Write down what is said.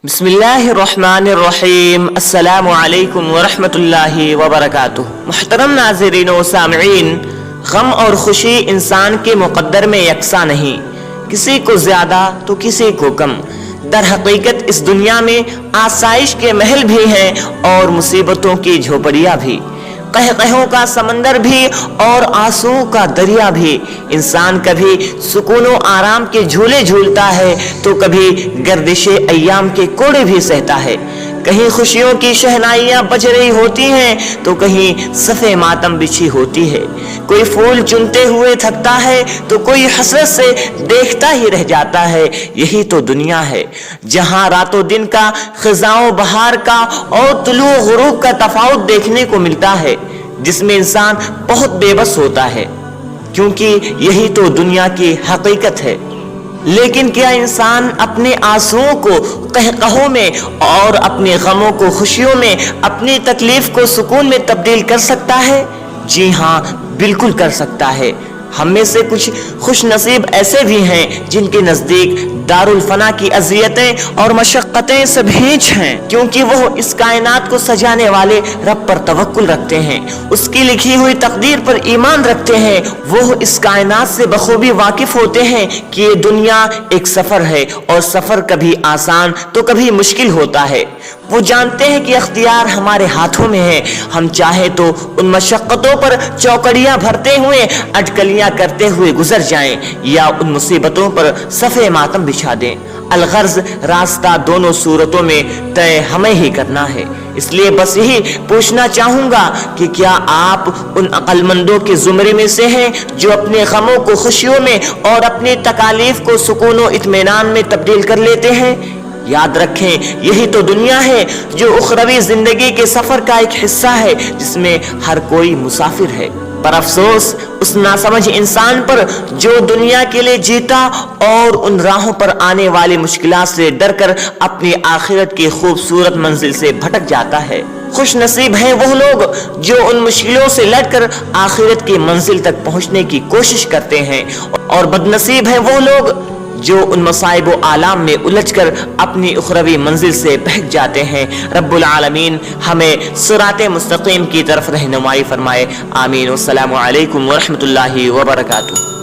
بسم اللہ الرحمن الرحیم۔ السلام علیکم ورحمۃ اللہ وبرکاتہ۔ محترم ناظرین و سامعین، غم اور خوشی انسان کے مقدر میں یکساں نہیں، کسی کو زیادہ تو کسی کو کم۔ در حقیقت اس دنیا میں آسائش کے محل بھی ہیں اور مصیبتوں کی جھوپڑیاں بھی، قہقہوں کا سمندر بھی اور آنسوؤں کا دریا بھی۔ انسان کبھی سکون و آرام کے جھولے جھولتا ہے تو کبھی گردش ایام کے کوڑے بھی سہتا ہے۔ کہیں خوشیوں کی شہنائیاں بج رہی ہوتی ہیں تو کہیں صفے ماتم بچھی ہوتی ہے۔ کوئی پھول چنتے ہوئے تھکتا ہے تو کوئی حسرت سے دیکھتا ہی رہ جاتا ہے۔ یہی تو دنیا ہے جہاں رات و دن کا، خزاں و بہار کا اور طلوع و غروب کا تفاوت دیکھنے کو ملتا ہے، جس میں انسان بہت بے بس ہوتا ہے، کیونکہ یہی تو دنیا کی حقیقت ہے۔ لیکن کیا انسان اپنے آنسوؤں کو قہقہوں میں اور اپنے غموں کو خوشیوں میں، اپنی تکلیف کو سکون میں تبدیل کر سکتا ہے؟ جی ہاں، بالکل کر سکتا ہے۔ ہم میں سے کچھ خوش نصیب ایسے بھی ہیں جن کے نزدیک دارالفنا کی اذیتیں اور مشقتیں سب ہیچ ہیں، کیونکہ وہ اس کائنات کو سجانے والے رب پر توکل رکھتے ہیں، اس کی لکھی ہوئی تقدیر پر ایمان رکھتے ہیں۔ وہ اس کائنات سے بخوبی واقف ہوتے ہیں کہ یہ دنیا ایک سفر ہے اور سفر کبھی آسان تو کبھی مشکل ہوتا ہے۔ وہ جانتے ہیں کہ اختیار ہمارے ہاتھوں میں ہے، ہم چاہے تو ان مشقتوں پر چوکڑیاں بھرتے ہوئے، اٹکلیاں کرتے ہوئے گزر جائیں، یا ان مصیبتوں پر صفے ماتم بچھا دیں۔ الغرض راستہ دونوں صورتوں میں طے ہمیں ہی کرنا ہے۔ اس لیے بس یہی پوچھنا چاہوں گا کہ کیا آپ ان عقل مندوں کے زمرے میں سے ہیں جو اپنے غموں کو خوشیوں میں اور اپنی تکالیف کو سکون و اطمینان میں تبدیل کر لیتے ہیں؟ یاد رکھیں، یہی تو دنیا ہے جو اخروی زندگی کے سفر کا ایک حصہ ہے، جس میں ہر کوئی مسافر ہے۔ پر افسوس اس ناسمجھ انسان پر جو دنیا کے لیے جیتا اور ان راہوں پر آنے والی مشکلات سے ڈر کر اپنی آخرت کی خوبصورت منزل سے بھٹک جاتا ہے۔ خوش نصیب ہیں وہ لوگ جو ان مشکلوں سے لڑ کر آخرت کی منزل تک پہنچنے کی کوشش کرتے ہیں، اور بد نصیب ہیں وہ لوگ جو ان مصائب و آلام میں الجھ کر اپنی اخروی منزل سے بہک جاتے ہیں۔ رب العالمین ہمیں صراط مستقیم کی طرف رہنمائی فرمائے، آمین۔ والسلام علیکم ورحمۃ اللہ وبرکاتہ۔